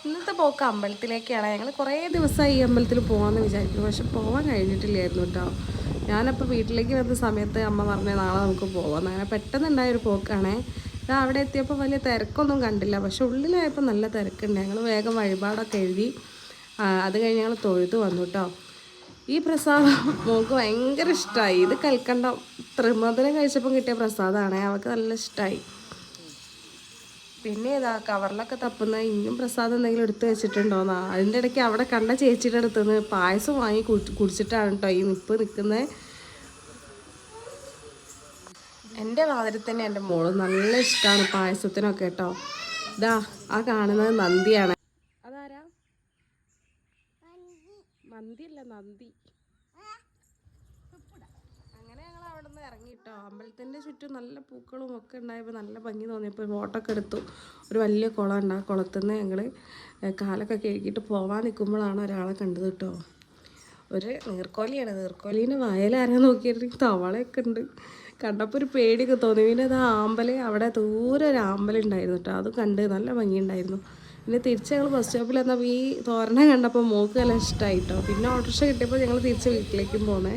ഇന്നത്തെ പോക്ക് അമ്പലത്തിലേക്കാണ്. ഞങ്ങൾ കുറേ ദിവസമായി ഈ അമ്പലത്തിൽ പോകാമെന്ന് വിചാരിക്കുന്നു, പക്ഷെ പോകാൻ കഴിഞ്ഞിട്ടില്ലായിരുന്നു കേട്ടോ. ഞാനപ്പോൾ വീട്ടിലേക്ക് വന്ന സമയത്ത് അമ്മ പറഞ്ഞ നാളെ നമുക്ക് പോകാം. അങ്ങനെ പെട്ടെന്നുണ്ടായൊരു പോക്കാണേ. അവിടെ എത്തിയപ്പോൾ വലിയ തിരക്കൊന്നും കണ്ടില്ല, പക്ഷെ ഉള്ളിലായപ്പോൾ നല്ല തിരക്കുണ്ട്. ഞങ്ങൾ വേഗം വഴിപാടൊക്കെ എഴുതി അത് കഴിഞ്ഞ് ഞങ്ങൾ തൊഴുത് വന്നു കേട്ടോ. ഈ പ്രസാദം മോൾക്ക് ഭയങ്കര ഇഷ്ടമായി. ഇത് കൽക്കണ്ടം ത്രിമധുരം കഴിച്ചപ്പം കിട്ടിയ പ്രസാദമാണ്, അവൾക്ക് നല്ല ഇഷ്ടമായി. പിന്നെ ഇതാ കവറിലൊക്കെ തപ്പുന്ന ഇനിയും പ്രസാദം എന്തെങ്കിലും എടുത്ത് വെച്ചിട്ടുണ്ടോന്നാ. അതിൻ്റെ ഇടയ്ക്ക് അവിടെ കണ്ട ചേച്ചിയുടെ അടുത്തുനിന്ന് പായസം വാങ്ങി കുടിച്ചിട്ടാണ് കേട്ടോ ഈ നിൽക്കുന്നത്. എൻ്റെ വാതിൽ തന്നെ എൻ്റെ മോള് നല്ല ഇഷ്ടമാണ് പായസത്തിനൊക്കെ കേട്ടോ. ഇതാ ആ കാണുന്നത് നന്ദിയാണ്. അതാരാ? മന്തിയല്ല, നന്ദി. അങ്ങനെ ഞങ്ങൾ അവിടെ നിന്ന് ഇറങ്ങിട്ടോ. അമ്പലത്തിൻ്റെ ചുറ്റും നല്ല പൂക്കളും ഒക്കെ ഉണ്ടായപ്പോൾ നല്ല ഭംഗി തോന്നിയപ്പോൾ ഫോട്ടോ ഒക്കെ എടുത്തു. ഒരു വലിയ കുളം ഉണ്ട്, ആ കുളത്തുനിന്ന് ഞങ്ങൾ കാലൊക്കെ കഴുകിയിട്ട് പോകാൻ നിൽക്കുമ്പോഴാണ് ഒരാളെ കണ്ടത് കേട്ടോ. ഒരു നീർക്കോലിയാണ്. നീർക്കോലീൻ്റെ വയലാരാ നോക്കിയിട്ട് തവളയൊക്കെ ഉണ്ട്. കണ്ടപ്പോൾ ഒരു പേടിയൊക്കെ തോന്നി. പിന്നെ അത് ആമ്പൽ, അവിടെ ദൂരെ ഒരു ആമ്പലുണ്ടായിരുന്നു കേട്ടോ. അത് കണ്ട് നല്ല ഭംഗിയുണ്ടായിരുന്നു. പിന്നെ തിരിച്ച് ഞങ്ങൾ ബസ് സ്റ്റോപ്പിൽ വന്നപ്പോൾ ഈ തോരണം കണ്ടപ്പോൾ മോൾക്ക് നല്ല ഇഷ്ടമായിട്ടോ. പിന്നെ ഓട്ടോറിക്ഷ കിട്ടിയപ്പോൾ ഞങ്ങൾ തിരിച്ച് വീട്ടിലേക്കും പോന്നേ.